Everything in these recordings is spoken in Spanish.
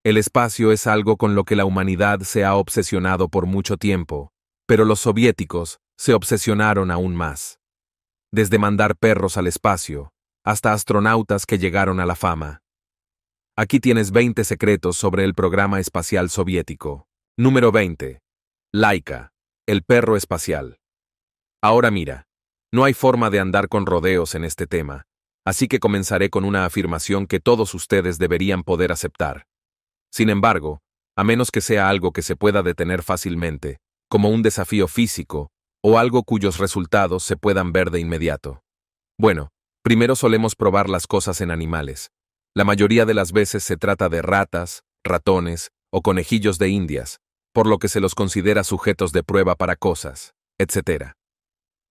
El espacio es algo con lo que la humanidad se ha obsesionado por mucho tiempo, pero los soviéticos se obsesionaron aún más. Desde mandar perros al espacio, hasta astronautas que llegaron a la fama. Aquí tienes 20 secretos sobre el programa espacial soviético. Número 20. Laika, el perro espacial. Ahora mira, no hay forma de andar con rodeos en este tema, así que comenzaré con una afirmación que todos ustedes deberían poder aceptar. Sin embargo, a menos que sea algo que se pueda detener fácilmente, como un desafío físico, o algo cuyos resultados se puedan ver de inmediato. Bueno, primero solemos probar las cosas en animales. La mayoría de las veces se trata de ratas, ratones o conejillos de indias, por lo que se los considera sujetos de prueba para cosas, etc.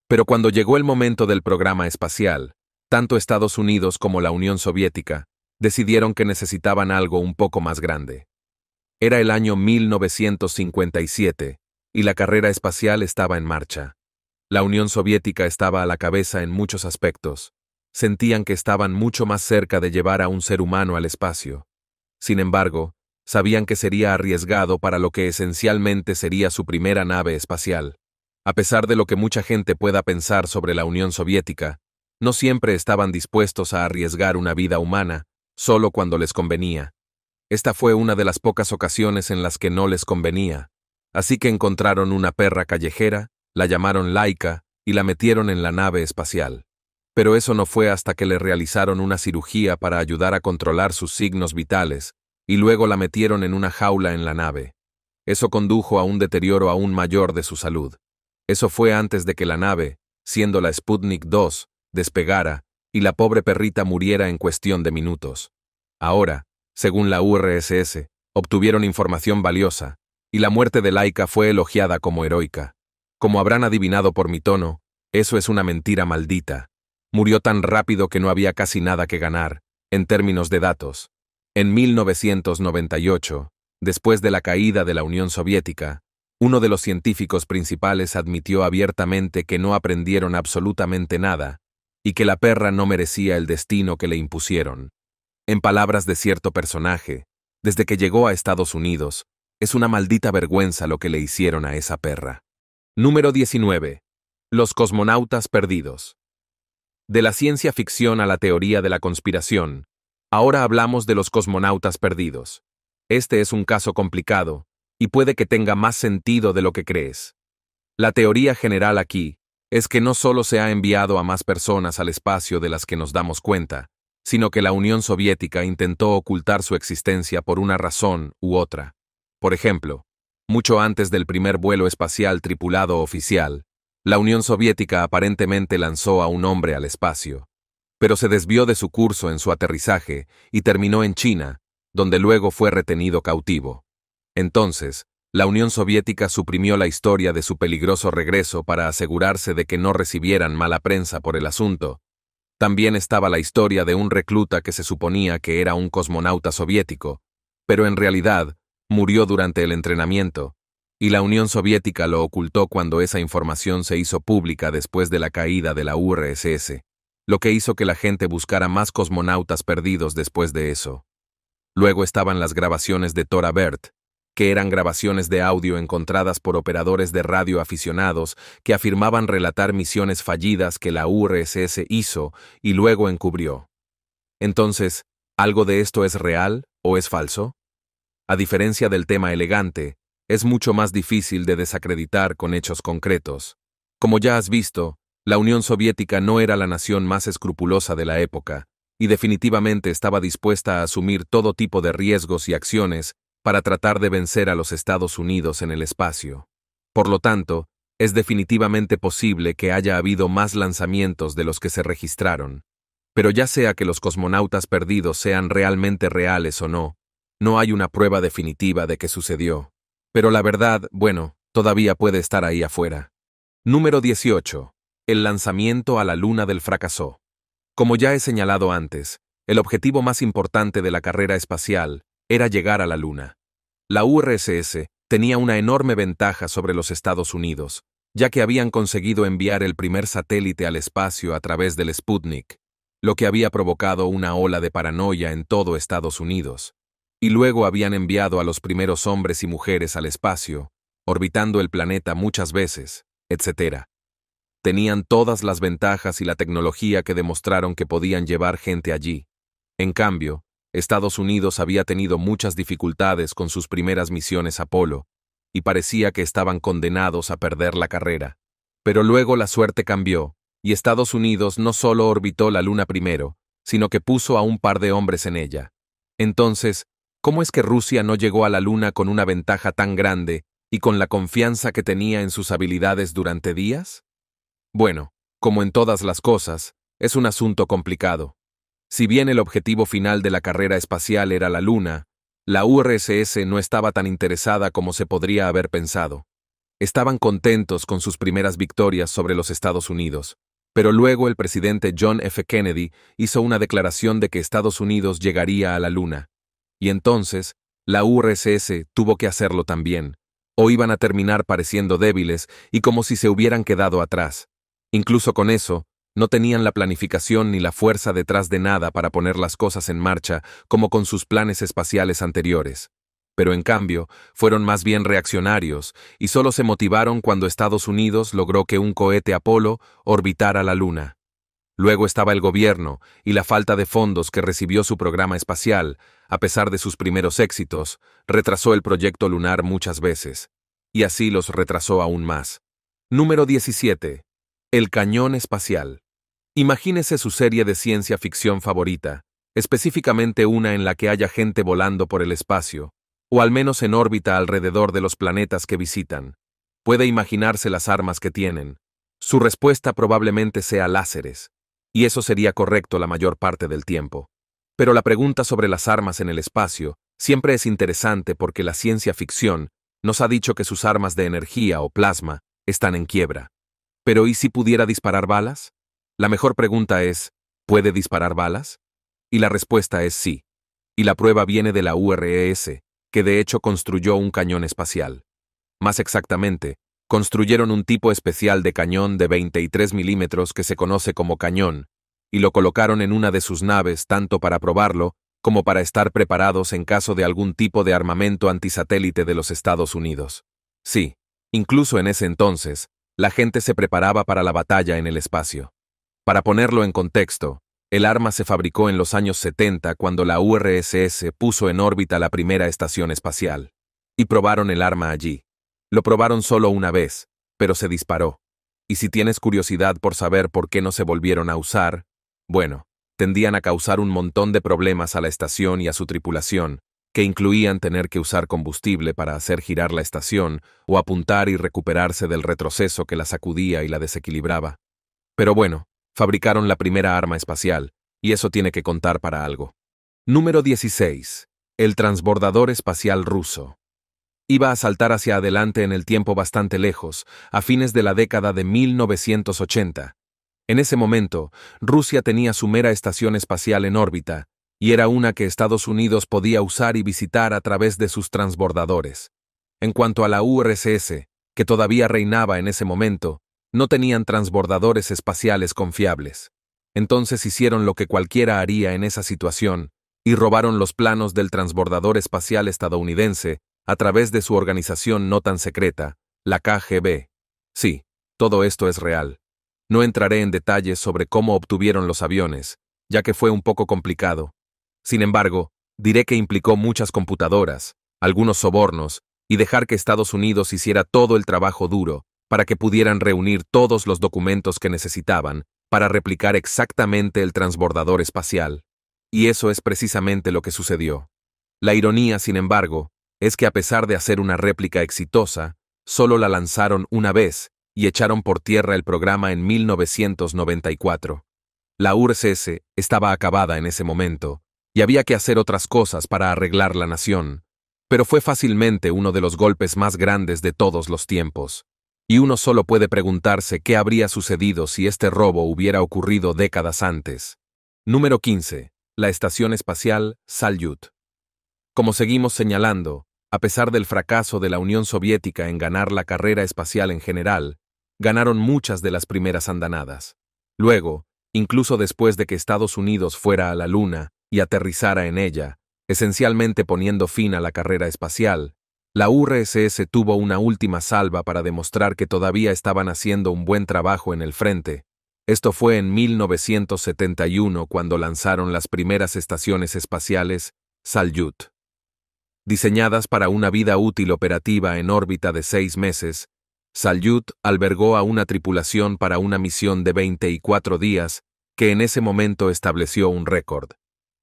Pero cuando llegó el momento del programa espacial, tanto Estados Unidos como la Unión Soviética decidieron que necesitaban algo un poco más grande. Era el año 1957 y la carrera espacial estaba en marcha. La Unión Soviética estaba a la cabeza en muchos aspectos. Sentían que estaban mucho más cerca de llevar a un ser humano al espacio. Sin embargo, sabían que sería arriesgado para lo que esencialmente sería su primera nave espacial. A pesar de lo que mucha gente pueda pensar sobre la Unión Soviética, no siempre estaban dispuestos a arriesgar una vida humana, solo cuando les convenía. Esta fue una de las pocas ocasiones en las que no les convenía, así que encontraron una perra callejera, la llamaron Laika y la metieron en la nave espacial. Pero eso no fue hasta que le realizaron una cirugía para ayudar a controlar sus signos vitales, y luego la metieron en una jaula en la nave. Eso condujo a un deterioro aún mayor de su salud. Eso fue antes de que la nave, siendo la Sputnik 2, despegara, y la pobre perrita muriera en cuestión de minutos. Ahora, según la URSS, obtuvieron información valiosa, y la muerte de Laika fue elogiada como heroica. Como habrán adivinado por mi tono, eso es una mentira maldita. Murió tan rápido que no había casi nada que ganar, en términos de datos. En 1998, después de la caída de la Unión Soviética, uno de los científicos principales admitió abiertamente que no aprendieron absolutamente nada, y que la perra no merecía el destino que le impusieron. En palabras de cierto personaje, desde que llegó a Estados Unidos, es una maldita vergüenza lo que le hicieron a esa perra. Número 19. Los cosmonautas perdidos. De la ciencia ficción a la teoría de la conspiración, ahora hablamos de los cosmonautas perdidos. Este es un caso complicado, y puede que tenga más sentido de lo que crees. La teoría general aquí es que no solo se ha enviado a más personas al espacio de las que nos damos cuenta, sino que la Unión Soviética intentó ocultar su existencia por una razón u otra. Por ejemplo, mucho antes del primer vuelo espacial tripulado oficial, la Unión Soviética aparentemente lanzó a un hombre al espacio, pero se desvió de su curso en su aterrizaje y terminó en China, donde luego fue retenido cautivo. Entonces, la Unión Soviética suprimió la historia de su peligroso regreso para asegurarse de que no recibieran mala prensa por el asunto. También estaba la historia de un recluta que se suponía que era un cosmonauta soviético, pero en realidad murió durante el entrenamiento, y la Unión Soviética lo ocultó cuando esa información se hizo pública después de la caída de la URSS, lo que hizo que la gente buscara más cosmonautas perdidos después de eso. Luego estaban las grabaciones de Thora Bird, que eran grabaciones de audio encontradas por operadores de radio aficionados que afirmaban relatar misiones fallidas que la URSS hizo y luego encubrió. Entonces, ¿algo de esto es real o es falso? A diferencia del tema elegante, es mucho más difícil de desacreditar con hechos concretos. Como ya has visto, la Unión Soviética no era la nación más escrupulosa de la época, y definitivamente estaba dispuesta a asumir todo tipo de riesgos y acciones para tratar de vencer a los Estados Unidos en el espacio. Por lo tanto, es definitivamente posible que haya habido más lanzamientos de los que se registraron. Pero ya sea que los cosmonautas perdidos sean realmente reales o no, no hay una prueba definitiva de que sucedió. Pero la verdad, bueno, todavía puede estar ahí afuera. Número 18. El lanzamiento a la Luna del fracasó. Como ya he señalado antes, el objetivo más importante de la carrera espacial era llegar a la Luna. La URSS tenía una enorme ventaja sobre los Estados Unidos, ya que habían conseguido enviar el primer satélite al espacio a través del Sputnik, lo que había provocado una ola de paranoia en todo Estados Unidos. y luego habían enviado a los primeros hombres y mujeres al espacio, orbitando el planeta muchas veces, etc. Tenían todas las ventajas y la tecnología que demostraron que podían llevar gente allí. En cambio, Estados Unidos había tenido muchas dificultades con sus primeras misiones Apolo, y parecía que estaban condenados a perder la carrera. Pero luego la suerte cambió, y Estados Unidos no solo orbitó la Luna primero, sino que puso a un par de hombres en ella. Entonces, ¿cómo es que Rusia no llegó a la Luna con una ventaja tan grande y con la confianza que tenía en sus habilidades durante días? Bueno, como en todas las cosas, es un asunto complicado. Si bien el objetivo final de la carrera espacial era la Luna, la URSS no estaba tan interesada como se podría haber pensado. Estaban contentos con sus primeras victorias sobre los Estados Unidos, pero luego el presidente John F. Kennedy hizo una declaración de que Estados Unidos llegaría a la Luna. Y entonces, la URSS tuvo que hacerlo también, o iban a terminar pareciendo débiles y como si se hubieran quedado atrás. Incluso con eso, no tenían la planificación ni la fuerza detrás de nada para poner las cosas en marcha como con sus planes espaciales anteriores. Pero en cambio, fueron más bien reaccionarios y solo se motivaron cuando Estados Unidos logró que un cohete Apolo orbitara la Luna. Luego estaba el gobierno y la falta de fondos que recibió su programa espacial, a pesar de sus primeros éxitos, retrasó el proyecto lunar muchas veces. Y así los retrasó aún más. Número 17. El cañón espacial. Imagínese su serie de ciencia ficción favorita, específicamente una en la que haya gente volando por el espacio, o al menos en órbita alrededor de los planetas que visitan. Puede imaginarse las armas que tienen. Su respuesta probablemente sea láseres, y eso sería correcto la mayor parte del tiempo. Pero la pregunta sobre las armas en el espacio siempre es interesante porque la ciencia ficción nos ha dicho que sus armas de energía o plasma están en quiebra. ¿Pero y si pudiera disparar balas? La mejor pregunta es, ¿puede disparar balas? Y la respuesta es sí. Y la prueba viene de la URSS, que de hecho construyó un cañón espacial. Más exactamente, construyeron un tipo especial de cañón de 23 milímetros que se conoce como cañón, y lo colocaron en una de sus naves tanto para probarlo como para estar preparados en caso de algún tipo de armamento antisatélite de los Estados Unidos. Sí, incluso en ese entonces, la gente se preparaba para la batalla en el espacio. Para ponerlo en contexto, el arma se fabricó en los años 70 cuando la URSS puso en órbita la primera estación espacial. Y probaron el arma allí. Lo probaron solo una vez, pero se disparó. Y si tienes curiosidad por saber por qué no se volvieron a usar, bueno, tendían a causar un montón de problemas a la estación y a su tripulación, que incluían tener que usar combustible para hacer girar la estación o apuntar y recuperarse del retroceso que la sacudía y la desequilibraba. Pero bueno, fabricaron la primera arma espacial, y eso tiene que contar para algo. Número 16. El transbordador espacial ruso. Iba a saltar hacia adelante en el tiempo bastante lejos, a fines de la década de 1980. En ese momento, Rusia tenía su mera estación espacial en órbita, y era una que Estados Unidos podía usar y visitar a través de sus transbordadores. En cuanto a la URSS, que todavía reinaba en ese momento, no tenían transbordadores espaciales confiables. Entonces hicieron lo que cualquiera haría en esa situación, y robaron los planos del transbordador espacial estadounidense a través de su organización no tan secreta, la KGB. Sí, todo esto es real. No entraré en detalles sobre cómo obtuvieron los aviones, ya que fue un poco complicado. Sin embargo, diré que implicó muchas computadoras, algunos sobornos, y dejar que Estados Unidos hiciera todo el trabajo duro, para que pudieran reunir todos los documentos que necesitaban para replicar exactamente el transbordador espacial. Y eso es precisamente lo que sucedió. La ironía, sin embargo, es que a pesar de hacer una réplica exitosa, solo la lanzaron una vez y echaron por tierra el programa en 1994. La URSS estaba acabada en ese momento, y había que hacer otras cosas para arreglar la nación, pero fue fácilmente uno de los golpes más grandes de todos los tiempos. Y uno solo puede preguntarse qué habría sucedido si este robo hubiera ocurrido décadas antes. Número 15. La Estación Espacial Salyut. Como seguimos señalando, a pesar del fracaso de la Unión Soviética en ganar la carrera espacial en general, ganaron muchas de las primeras andanadas. Luego, incluso después de que Estados Unidos fuera a la Luna y aterrizara en ella, esencialmente poniendo fin a la carrera espacial. La URSS tuvo una última salva para demostrar que todavía estaban haciendo un buen trabajo en el frente. Esto fue en 1971 cuando lanzaron las primeras estaciones espaciales Salyut. Diseñadas para una vida útil operativa en órbita de 6 meses, Salyut albergó a una tripulación para una misión de 24 días, que en ese momento estableció un récord.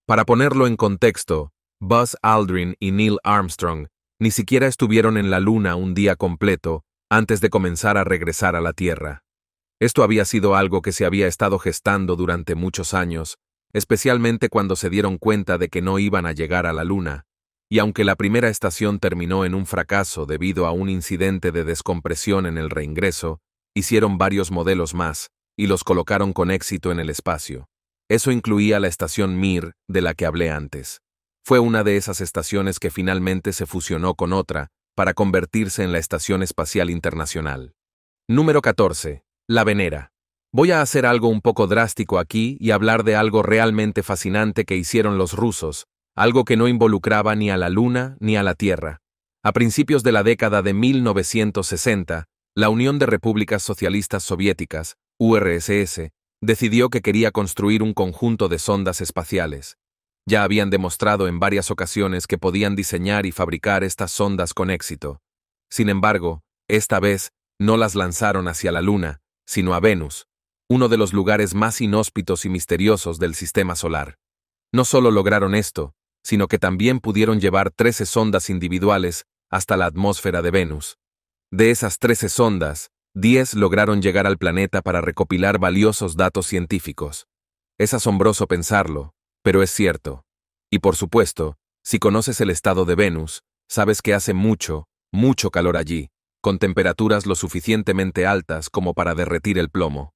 Para ponerlo en contexto, Buzz Aldrin y Neil Armstrong ni siquiera estuvieron en la Luna un día completo antes de comenzar a regresar a la Tierra. Esto había sido algo que se había estado gestando durante muchos años, especialmente cuando se dieron cuenta de que no iban a llegar a la Luna, y aunque la primera estación terminó en un fracaso debido a un incidente de descompresión en el reingreso, hicieron varios modelos más y los colocaron con éxito en el espacio. Eso incluía la estación Mir, de la que hablé antes. Fue una de esas estaciones que finalmente se fusionó con otra para convertirse en la Estación Espacial Internacional. Número 14. La Venera. Voy a hacer algo un poco drástico aquí y hablar de algo realmente fascinante que hicieron los rusos, algo que no involucraba ni a la Luna ni a la Tierra. A principios de la década de 1960, la Unión de Repúblicas Socialistas Soviéticas, URSS, decidió que quería construir un conjunto de sondas espaciales. Ya habían demostrado en varias ocasiones que podían diseñar y fabricar estas sondas con éxito. Sin embargo, esta vez no las lanzaron hacia la Luna, sino a Venus, uno de los lugares más inhóspitos y misteriosos del sistema solar. No solo lograron esto, sino que también pudieron llevar 13 sondas individuales hasta la atmósfera de Venus. De esas 13 sondas, 10 lograron llegar al planeta para recopilar valiosos datos científicos. Es asombroso pensarlo, pero es cierto. Y por supuesto, si conoces el estado de Venus, sabes que hace mucho, mucho calor allí, con temperaturas lo suficientemente altas como para derretir el plomo.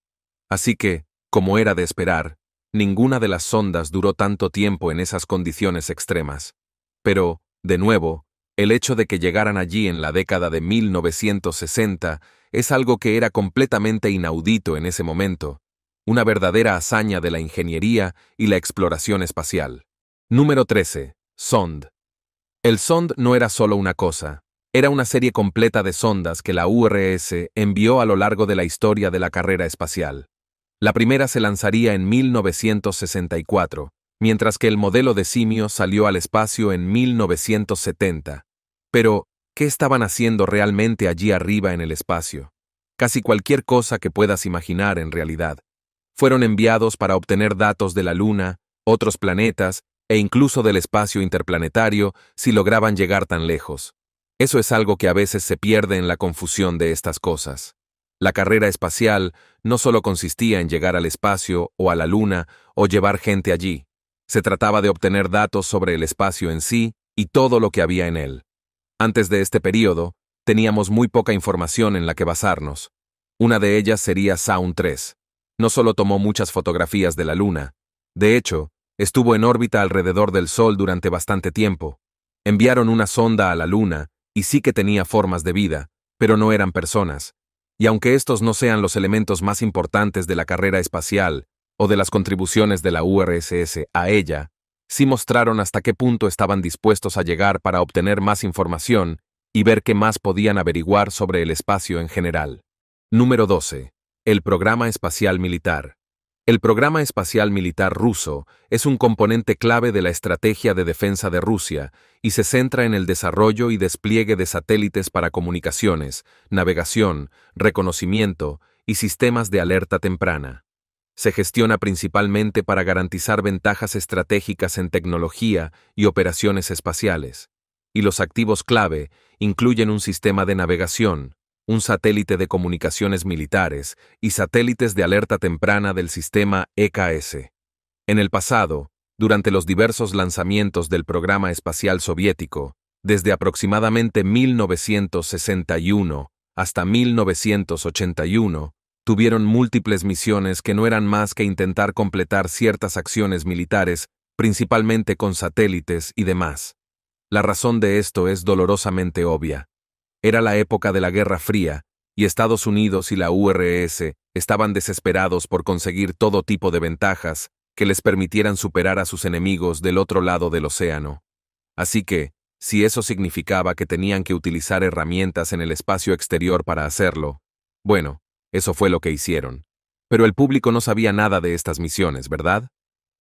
Así que, como era de esperar, ninguna de las sondas duró tanto tiempo en esas condiciones extremas. Pero, de nuevo, el hecho de que llegaran allí en la década de 1960 es algo que era completamente inaudito en ese momento, una verdadera hazaña de la ingeniería y la exploración espacial. Número 13. Sond. El Sond no era solo una cosa, era una serie completa de sondas que la URSS envió a lo largo de la historia de la carrera espacial. La primera se lanzaría en 1964, mientras que el modelo de Simio salió al espacio en 1970. Pero, ¿qué estaban haciendo realmente allí arriba en el espacio? Casi cualquier cosa que puedas imaginar en realidad. Fueron enviados para obtener datos de la Luna, otros planetas e incluso del espacio interplanetario si lograban llegar tan lejos. Eso es algo que a veces se pierde en la confusión de estas cosas. La carrera espacial no solo consistía en llegar al espacio o a la Luna o llevar gente allí. Se trataba de obtener datos sobre el espacio en sí y todo lo que había en él. Antes de este período, teníamos muy poca información en la que basarnos. Una de ellas sería Sound 3. No solo tomó muchas fotografías de la Luna, de hecho, estuvo en órbita alrededor del Sol durante bastante tiempo. Enviaron una sonda a la Luna y sí que tenía formas de vida, pero no eran personas. Y aunque estos no sean los elementos más importantes de la carrera espacial o de las contribuciones de la URSS a ella, sí mostraron hasta qué punto estaban dispuestos a llegar para obtener más información y ver qué más podían averiguar sobre el espacio en general. Número 12. El Programa Espacial Militar. El Programa Espacial Militar ruso es un componente clave de la estrategia de defensa de Rusia y se centra en el desarrollo y despliegue de satélites para comunicaciones, navegación, reconocimiento y sistemas de alerta temprana. Se gestiona principalmente para garantizar ventajas estratégicas en tecnología y operaciones espaciales, y los activos clave incluyen un sistema de navegación, un satélite de comunicaciones militares y satélites de alerta temprana del sistema EKS. En el pasado, durante los diversos lanzamientos del programa espacial soviético, desde aproximadamente 1961 hasta 1981, tuvieron múltiples misiones que no eran más que intentar completar ciertas acciones militares, principalmente con satélites y demás. La razón de esto es dolorosamente obvia. Era la época de la Guerra Fría, y Estados Unidos y la URSS estaban desesperados por conseguir todo tipo de ventajas que les permitieran superar a sus enemigos del otro lado del océano. Así que, si eso significaba que tenían que utilizar herramientas en el espacio exterior para hacerlo, bueno, eso fue lo que hicieron. Pero el público no sabía nada de estas misiones, ¿verdad?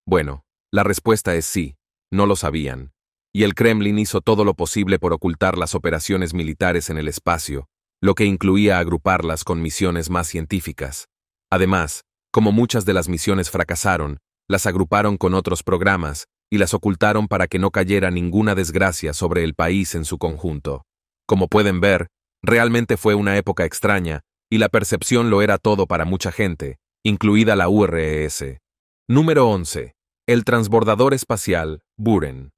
Bueno, la respuesta es sí, no lo sabían. Y el Kremlin hizo todo lo posible por ocultar las operaciones militares en el espacio, lo que incluía agruparlas con misiones más científicas. Además, como muchas de las misiones fracasaron, las agruparon con otros programas y las ocultaron para que no cayera ninguna desgracia sobre el país en su conjunto. Como pueden ver, realmente fue una época extraña, y la percepción lo era todo para mucha gente, incluida la URSS. Número 11. El transbordador espacial, Buran.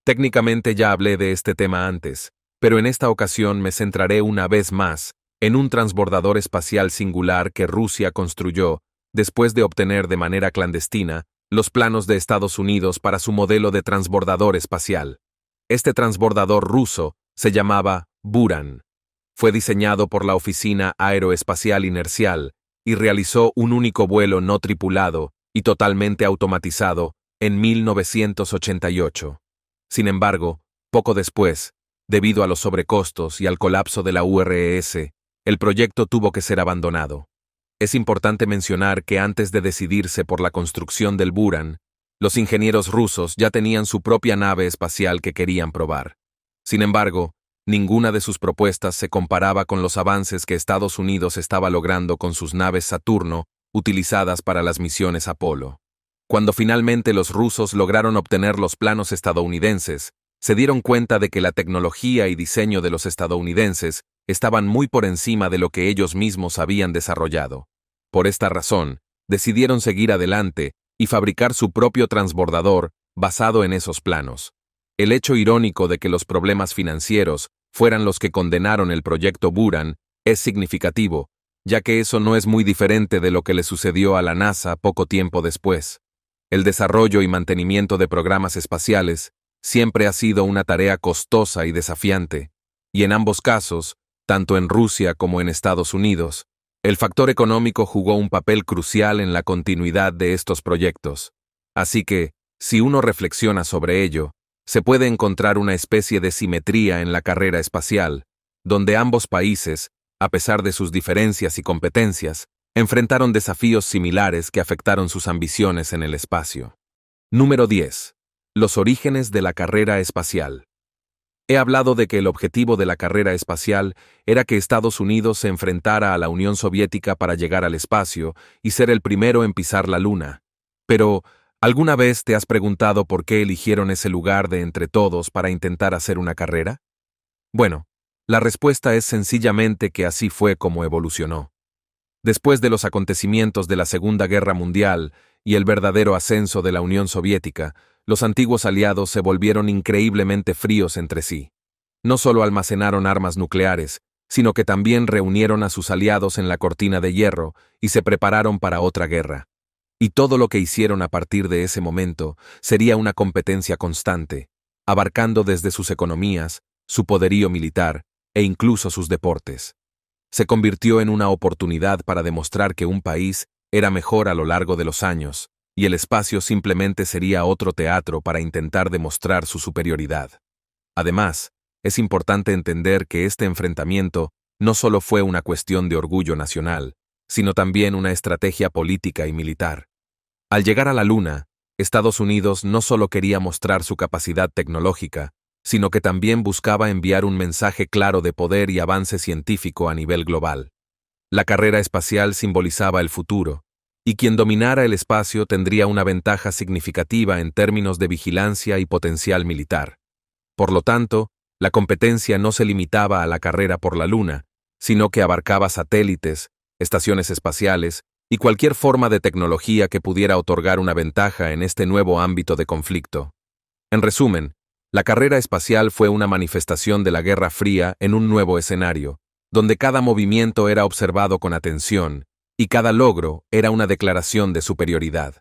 Técnicamente ya hablé de este tema antes, pero en esta ocasión me centraré una vez más en un transbordador espacial singular que Rusia construyó después de obtener de manera clandestina los planos de Estados Unidos para su modelo de transbordador espacial. Este transbordador ruso se llamaba Buran. Fue diseñado por la Oficina Aeroespacial Inercial y realizó un único vuelo no tripulado y totalmente automatizado en 1988. Sin embargo, poco después, debido a los sobrecostos y al colapso de la URSS, el proyecto tuvo que ser abandonado. Es importante mencionar que antes de decidirse por la construcción del Buran, los ingenieros rusos ya tenían su propia nave espacial que querían probar. Sin embargo, ninguna de sus propuestas se comparaba con los avances que Estados Unidos estaba logrando con sus naves Saturno, utilizadas para las misiones Apolo. Cuando finalmente los rusos lograron obtener los planos estadounidenses, se dieron cuenta de que la tecnología y diseño de los estadounidenses estaban muy por encima de lo que ellos mismos habían desarrollado. Por esta razón, decidieron seguir adelante y fabricar su propio transbordador basado en esos planos. El hecho irónico de que los problemas financieros fueran los que condenaron el proyecto Buran es significativo, ya que eso no es muy diferente de lo que le sucedió a la NASA poco tiempo después. El desarrollo y mantenimiento de programas espaciales siempre ha sido una tarea costosa y desafiante, y en ambos casos, tanto en Rusia como en Estados Unidos, el factor económico jugó un papel crucial en la continuidad de estos proyectos. Así que, si uno reflexiona sobre ello, se puede encontrar una especie de simetría en la carrera espacial, donde ambos países, a pesar de sus diferencias y competencias, enfrentaron desafíos similares que afectaron sus ambiciones en el espacio. Número 10. Los orígenes de la carrera espacial. He hablado de que el objetivo de la carrera espacial era que Estados Unidos se enfrentara a la Unión Soviética para llegar al espacio y ser el primero en pisar la Luna. Pero, ¿alguna vez te has preguntado por qué eligieron ese lugar de entre todos para intentar hacer una carrera? Bueno, la respuesta es sencillamente que así fue como evolucionó. Después de los acontecimientos de la Segunda Guerra Mundial y el verdadero ascenso de la Unión Soviética, los antiguos aliados se volvieron increíblemente fríos entre sí. No solo almacenaron armas nucleares, sino que también reunieron a sus aliados en la cortina de hierro y se prepararon para otra guerra. Y todo lo que hicieron a partir de ese momento sería una competencia constante, abarcando desde sus economías, su poderío militar e incluso sus deportes. Se convirtió en una oportunidad para demostrar que un país era mejor a lo largo de los años, y el espacio simplemente sería otro teatro para intentar demostrar su superioridad. Además, es importante entender que este enfrentamiento no solo fue una cuestión de orgullo nacional, sino también una estrategia política y militar. Al llegar a la Luna, Estados Unidos no solo quería mostrar su capacidad tecnológica, sino que también buscaba enviar un mensaje claro de poder y avance científico a nivel global. La carrera espacial simbolizaba el futuro, y quien dominara el espacio tendría una ventaja significativa en términos de vigilancia y potencial militar. Por lo tanto, la competencia no se limitaba a la carrera por la Luna, sino que abarcaba satélites, estaciones espaciales y cualquier forma de tecnología que pudiera otorgar una ventaja en este nuevo ámbito de conflicto. En resumen, la carrera espacial fue una manifestación de la Guerra Fría en un nuevo escenario, donde cada movimiento era observado con atención y cada logro era una declaración de superioridad.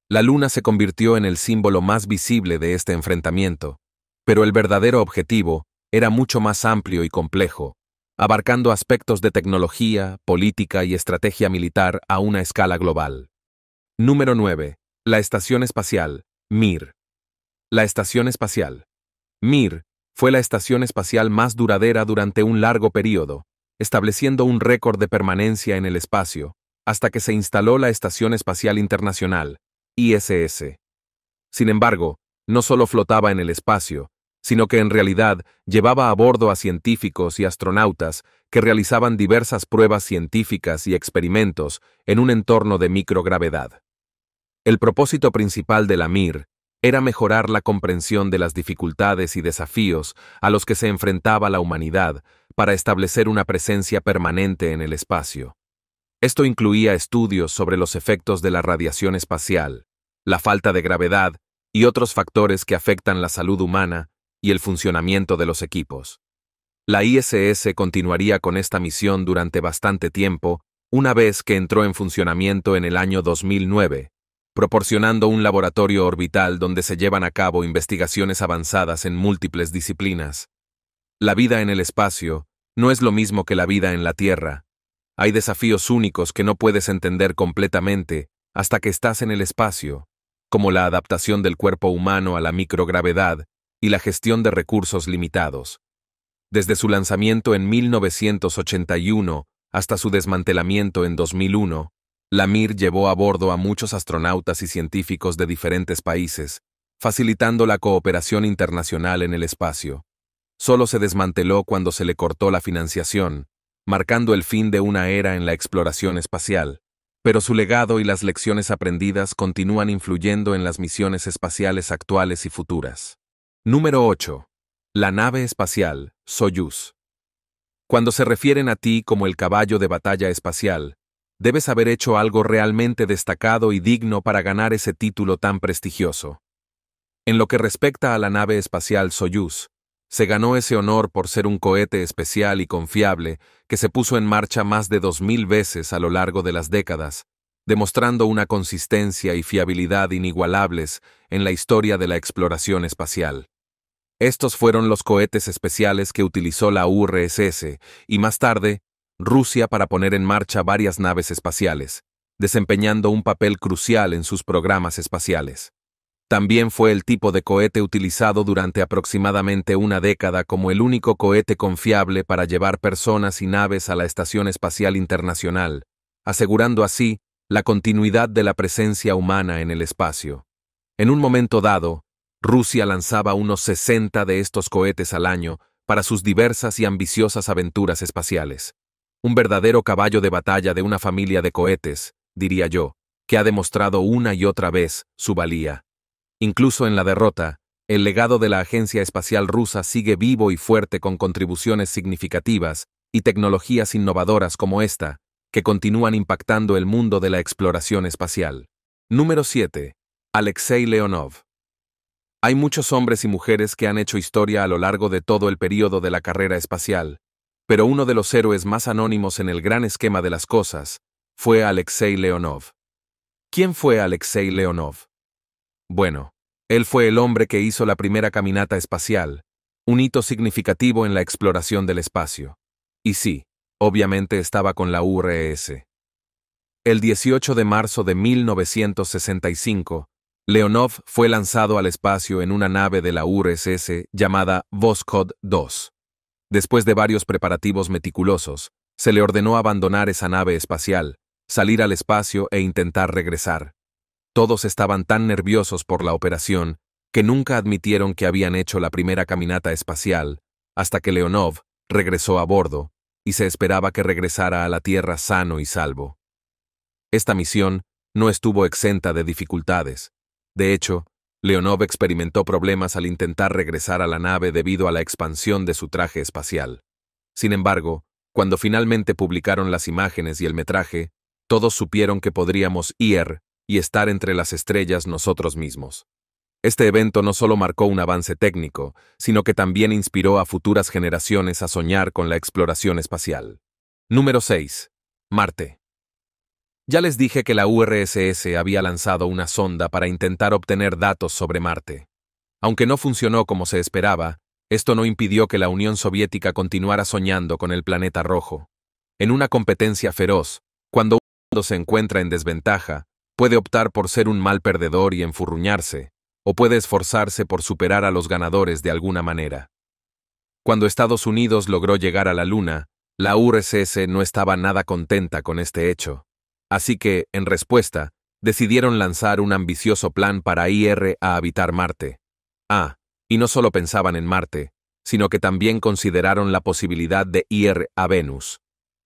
La Luna se convirtió en el símbolo más visible de este enfrentamiento, pero el verdadero objetivo era mucho más amplio y complejo, abarcando aspectos de tecnología, política y estrategia militar a una escala global. Número 9. La Estación Espacial, Mir. La Estación Espacial. Mir fue la estación espacial más duradera durante un largo periodo, estableciendo un récord de permanencia en el espacio, hasta que se instaló la Estación Espacial Internacional, ISS. Sin embargo, no solo flotaba en el espacio, sino que en realidad llevaba a bordo a científicos y astronautas que realizaban diversas pruebas científicas y experimentos en un entorno de microgravedad. El propósito principal de la Mir era mejorar la comprensión de las dificultades y desafíos a los que se enfrentaba la humanidad para establecer una presencia permanente en el espacio. Esto incluía estudios sobre los efectos de la radiación espacial, la falta de gravedad y otros factores que afectan la salud humana y el funcionamiento de los equipos. La ISS continuaría con esta misión durante bastante tiempo, una vez que entró en funcionamiento en el año 2009, proporcionando un laboratorio orbital donde se llevan a cabo investigaciones avanzadas en múltiples disciplinas. La vida en el espacio no es lo mismo que la vida en la Tierra. Hay desafíos únicos que no puedes entender completamente hasta que estás en el espacio, como la adaptación del cuerpo humano a la microgravedad y la gestión de recursos limitados. Desde su lanzamiento en 1981 hasta su desmantelamiento en 2001, la Mir llevó a bordo a muchos astronautas y científicos de diferentes países, facilitando la cooperación internacional en el espacio. Solo se desmanteló cuando se le cortó la financiación, marcando el fin de una era en la exploración espacial, pero su legado y las lecciones aprendidas continúan influyendo en las misiones espaciales actuales y futuras. Número 8. La nave espacial, Soyuz. Cuando se refieren a ti como el caballo de batalla espacial, debes haber hecho algo realmente destacado y digno para ganar ese título tan prestigioso. En lo que respecta a la nave espacial Soyuz, se ganó ese honor por ser un cohete especial y confiable que se puso en marcha más de 2000 veces a lo largo de las décadas, demostrando una consistencia y fiabilidad inigualables en la historia de la exploración espacial. Estos fueron los cohetes especiales que utilizó la URSS y más tarde, Rusia para poner en marcha varias naves espaciales, desempeñando un papel crucial en sus programas espaciales. También fue el tipo de cohete utilizado durante aproximadamente una década como el único cohete confiable para llevar personas y naves a la Estación Espacial Internacional, asegurando así la continuidad de la presencia humana en el espacio. En un momento dado, Rusia lanzaba unos 60 de estos cohetes al año para sus diversas y ambiciosas aventuras espaciales. Un verdadero caballo de batalla de una familia de cohetes, diría yo, que ha demostrado una y otra vez su valía. Incluso en la derrota, el legado de la Agencia Espacial Rusa sigue vivo y fuerte con contribuciones significativas y tecnologías innovadoras como esta, que continúan impactando el mundo de la exploración espacial. Número 7. Alexei Leonov. Hay muchos hombres y mujeres que han hecho historia a lo largo de todo el período de la carrera espacial, pero uno de los héroes más anónimos en el gran esquema de las cosas fue Alexei Leonov. ¿Quién fue Alexei Leonov? Bueno, él fue el hombre que hizo la primera caminata espacial, un hito significativo en la exploración del espacio. Y sí, obviamente estaba con la URSS. El 18 de marzo de 1965, Leonov fue lanzado al espacio en una nave de la URSS llamada Voskhod 2. Después de varios preparativos meticulosos, se le ordenó abandonar esa nave espacial, salir al espacio e intentar regresar. Todos estaban tan nerviosos por la operación que nunca admitieron que habían hecho la primera caminata espacial, hasta que Leonov regresó a bordo, y se esperaba que regresara a la Tierra sano y salvo. Esta misión no estuvo exenta de dificultades. De hecho, Leonov experimentó problemas al intentar regresar a la nave debido a la expansión de su traje espacial. Sin embargo, cuando finalmente publicaron las imágenes y el metraje, todos supieron que podríamos ir y estar entre las estrellas nosotros mismos. Este evento no solo marcó un avance técnico, sino que también inspiró a futuras generaciones a soñar con la exploración espacial. Número 6. Marte. Ya les dije que la URSS había lanzado una sonda para intentar obtener datos sobre Marte. Aunque no funcionó como se esperaba, esto no impidió que la Unión Soviética continuara soñando con el planeta rojo. En una competencia feroz, cuando uno se encuentra en desventaja, puede optar por ser un mal perdedor y enfurruñarse, o puede esforzarse por superar a los ganadores de alguna manera. Cuando Estados Unidos logró llegar a la Luna, la URSS no estaba nada contenta con este hecho. Así que, en respuesta, decidieron lanzar un ambicioso plan para ir a habitar Marte. Y no solo pensaban en Marte, sino que también consideraron la posibilidad de ir a Venus.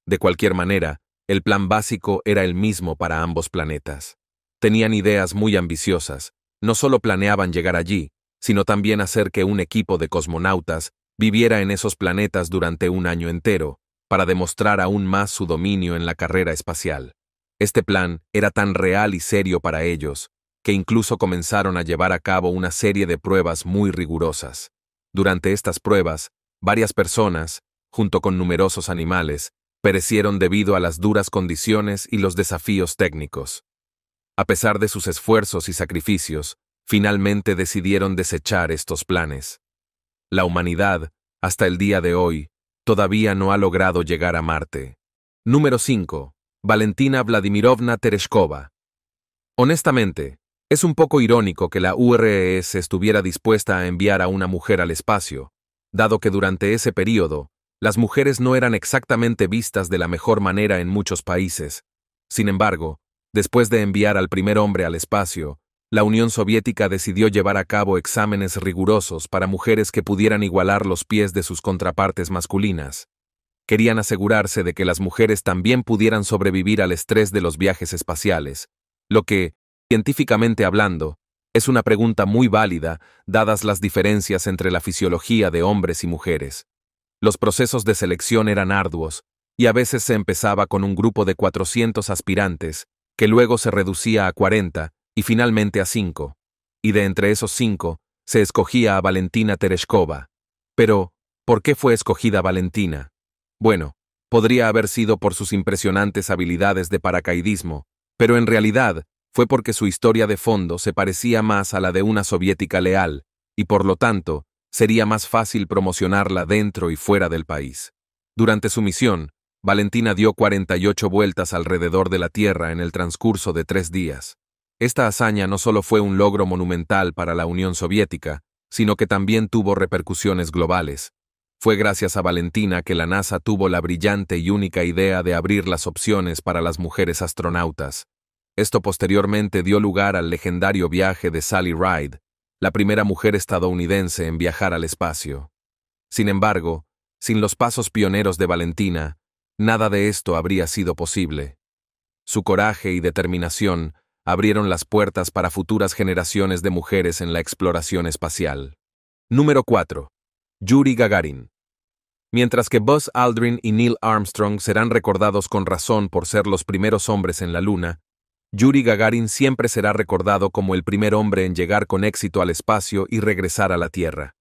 De cualquier manera, el plan básico era el mismo para ambos planetas. Tenían ideas muy ambiciosas. No solo planeaban llegar allí, sino también hacer que un equipo de cosmonautas viviera en esos planetas durante un año entero, para demostrar aún más su dominio en la carrera espacial. Este plan era tan real y serio para ellos, que incluso comenzaron a llevar a cabo una serie de pruebas muy rigurosas. Durante estas pruebas, varias personas, junto con numerosos animales, perecieron debido a las duras condiciones y los desafíos técnicos. A pesar de sus esfuerzos y sacrificios, finalmente decidieron desechar estos planes. La humanidad, hasta el día de hoy, todavía no ha logrado llegar a Marte. Número 5. Valentina Vladimirovna Tereshkova. Honestamente, es un poco irónico que la URSS estuviera dispuesta a enviar a una mujer al espacio, dado que durante ese período, las mujeres no eran exactamente vistas de la mejor manera en muchos países. Sin embargo, después de enviar al primer hombre al espacio, la Unión Soviética decidió llevar a cabo exámenes rigurosos para mujeres que pudieran igualar los pies de sus contrapartes masculinas. Querían asegurarse de que las mujeres también pudieran sobrevivir al estrés de los viajes espaciales, lo que, científicamente hablando, es una pregunta muy válida, dadas las diferencias entre la fisiología de hombres y mujeres. Los procesos de selección eran arduos, y a veces se empezaba con un grupo de 400 aspirantes, que luego se reducía a 40 y finalmente a 5, y de entre esos 5 se escogía a Valentina Tereshkova. Pero, ¿por qué fue escogida Valentina? Bueno, podría haber sido por sus impresionantes habilidades de paracaidismo, pero en realidad fue porque su historia de fondo se parecía más a la de una soviética leal, y por lo tanto, sería más fácil promocionarla dentro y fuera del país. Durante su misión, Valentina dio 48 vueltas alrededor de la Tierra en el transcurso de 3 días. Esta hazaña no solo fue un logro monumental para la Unión Soviética, sino que también tuvo repercusiones globales. Fue gracias a Valentina que la NASA tuvo la brillante y única idea de abrir las opciones para las mujeres astronautas. Esto posteriormente dio lugar al legendario viaje de Sally Ride, la primera mujer estadounidense en viajar al espacio. Sin embargo, sin los pasos pioneros de Valentina, nada de esto habría sido posible. Su coraje y determinación abrieron las puertas para futuras generaciones de mujeres en la exploración espacial. Número 4. Yuri Gagarin. Mientras que Buzz Aldrin y Neil Armstrong serán recordados con razón por ser los primeros hombres en la Luna, Yuri Gagarin siempre será recordado como el primer hombre en llegar con éxito al espacio y regresar a la Tierra.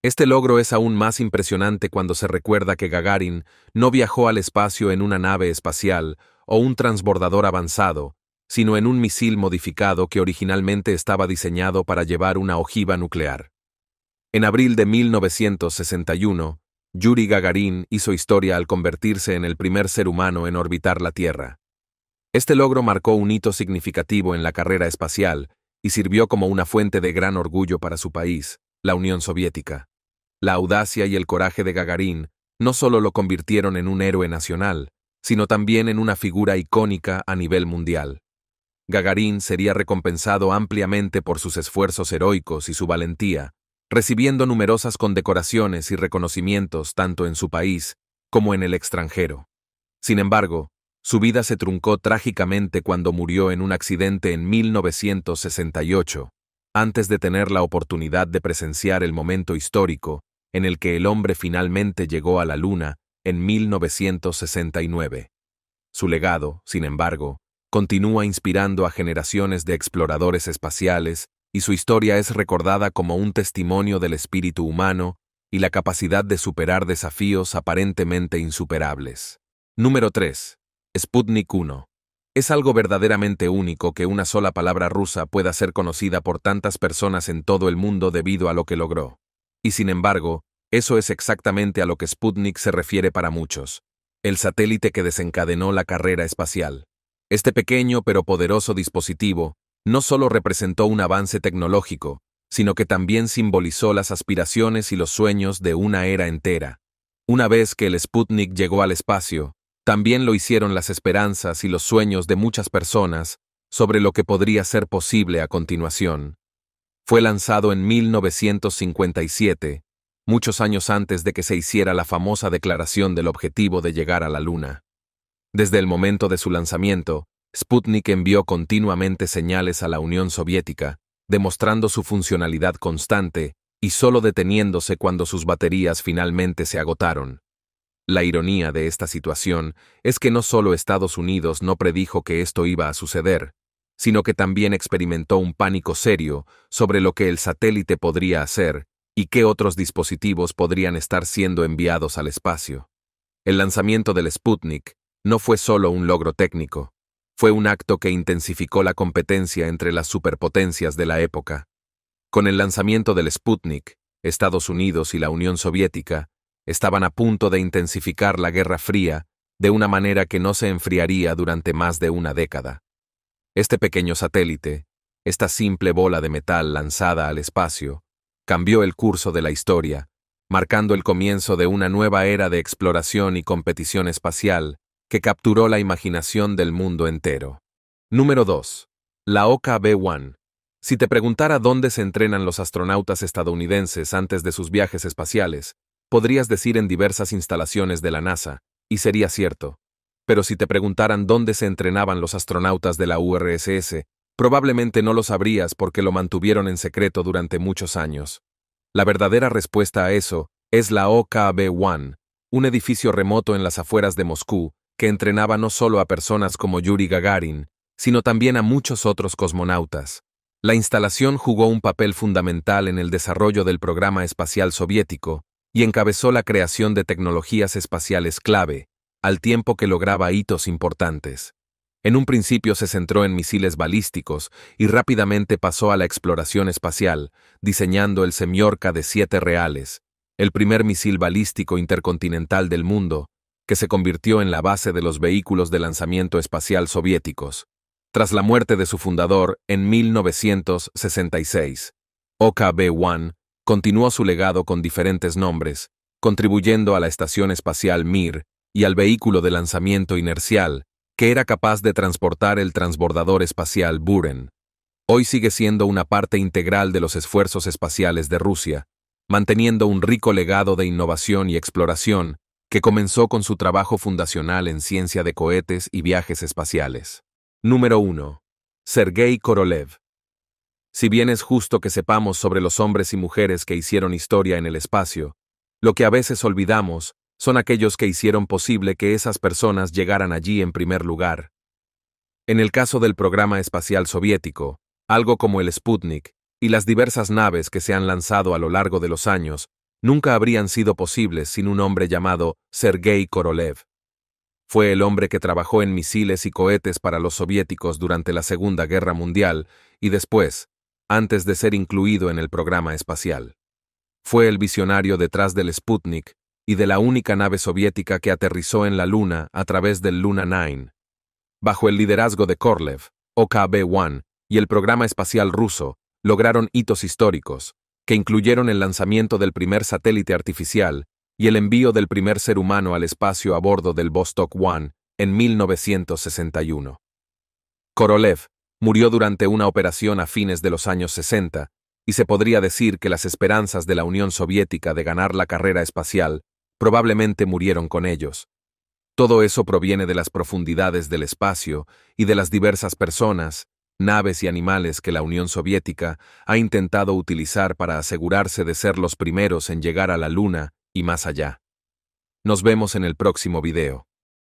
Este logro es aún más impresionante cuando se recuerda que Gagarin no viajó al espacio en una nave espacial o un transbordador avanzado, sino en un misil modificado que originalmente estaba diseñado para llevar una ojiva nuclear. En abril de 1961, Yuri Gagarin hizo historia al convertirse en el primer ser humano en orbitar la Tierra. Este logro marcó un hito significativo en la carrera espacial y sirvió como una fuente de gran orgullo para su país, la Unión Soviética. La audacia y el coraje de Gagarin no solo lo convirtieron en un héroe nacional, sino también en una figura icónica a nivel mundial. Gagarin sería recompensado ampliamente por sus esfuerzos heroicos y su valentía, recibiendo numerosas condecoraciones y reconocimientos tanto en su país como en el extranjero. Sin embargo, su vida se truncó trágicamente cuando murió en un accidente en 1968, antes de tener la oportunidad de presenciar el momento histórico en el que el hombre finalmente llegó a la Luna en 1969. Su legado, sin embargo, continúa inspirando a generaciones de exploradores espaciales y su historia es recordada como un testimonio del espíritu humano y la capacidad de superar desafíos aparentemente insuperables. Número 3. Sputnik 1. Es algo verdaderamente único que una sola palabra rusa pueda ser conocida por tantas personas en todo el mundo debido a lo que logró. Y sin embargo, eso es exactamente a lo que Sputnik se refiere para muchos. El satélite que desencadenó la carrera espacial. Este pequeño pero poderoso dispositivo no solo representó un avance tecnológico, sino que también simbolizó las aspiraciones y los sueños de una era entera. Una vez que el Sputnik llegó al espacio, también lo hicieron las esperanzas y los sueños de muchas personas sobre lo que podría ser posible a continuación. Fue lanzado en 1957, muchos años antes de que se hiciera la famosa declaración del objetivo de llegar a la Luna. Desde el momento de su lanzamiento, Sputnik envió continuamente señales a la Unión Soviética, demostrando su funcionalidad constante y solo deteniéndose cuando sus baterías finalmente se agotaron. La ironía de esta situación es que no solo Estados Unidos no predijo que esto iba a suceder, sino que también experimentó un pánico serio sobre lo que el satélite podría hacer y qué otros dispositivos podrían estar siendo enviados al espacio. El lanzamiento del Sputnik no fue solo un logro técnico, fue un acto que intensificó la competencia entre las superpotencias de la época. Con el lanzamiento del Sputnik, Estados Unidos y la Unión Soviética estaban a punto de intensificar la Guerra Fría de una manera que no se enfriaría durante más de una década. Este pequeño satélite, esta simple bola de metal lanzada al espacio, cambió el curso de la historia, marcando el comienzo de una nueva era de exploración y competición espacial que capturó la imaginación del mundo entero. Número 2. La OKB-1. Si te preguntara dónde se entrenan los astronautas estadounidenses antes de sus viajes espaciales, podrías decir en diversas instalaciones de la NASA, y sería cierto. Pero si te preguntaran dónde se entrenaban los astronautas de la URSS, probablemente no lo sabrías porque lo mantuvieron en secreto durante muchos años. La verdadera respuesta a eso es la OKB-1, un edificio remoto en las afueras de Moscú que entrenaba no solo a personas como Yuri Gagarin, sino también a muchos otros cosmonautas. La instalación jugó un papel fundamental en el desarrollo del programa espacial soviético y encabezó la creación de tecnologías espaciales clave, al tiempo que lograba hitos importantes. En un principio se centró en misiles balísticos y rápidamente pasó a la exploración espacial, diseñando el Semyorka de 7 reales, el primer misil balístico intercontinental del mundo, que se convirtió en la base de los vehículos de lanzamiento espacial soviéticos. Tras la muerte de su fundador en 1966, OKB-1 continuó su legado con diferentes nombres, contribuyendo a la Estación Espacial Mir y al vehículo de lanzamiento inercial, que era capaz de transportar el transbordador espacial Buran. Hoy sigue siendo una parte integral de los esfuerzos espaciales de Rusia, manteniendo un rico legado de innovación y exploración que comenzó con su trabajo fundacional en ciencia de cohetes y viajes espaciales. Número 1. Sergei Korolev. Si bien es justo que sepamos sobre los hombres y mujeres que hicieron historia en el espacio, lo que a veces olvidamos son aquellos que hicieron posible que esas personas llegaran allí en primer lugar. En el caso del programa espacial soviético, algo como el Sputnik y las diversas naves que se han lanzado a lo largo de los años, nunca habrían sido posibles sin un hombre llamado Sergei Korolev. Fue el hombre que trabajó en misiles y cohetes para los soviéticos durante la Segunda Guerra Mundial y después, antes de ser incluido en el programa espacial. Fue el visionario detrás del Sputnik y de la única nave soviética que aterrizó en la Luna a través del Luna 9. Bajo el liderazgo de Korolev, OKB-1 y el programa espacial ruso lograron hitos históricos, que incluyeron el lanzamiento del primer satélite artificial y el envío del primer ser humano al espacio a bordo del Vostok 1 en 1961. Korolev murió durante una operación a fines de los años 60, y se podría decir que las esperanzas de la Unión Soviética de ganar la carrera espacial probablemente murieron con ellos. Todo eso proviene de las profundidades del espacio y de las diversas personas, naves y animales que la Unión Soviética ha intentado utilizar para asegurarse de ser los primeros en llegar a la Luna y más allá. Nos vemos en el próximo video.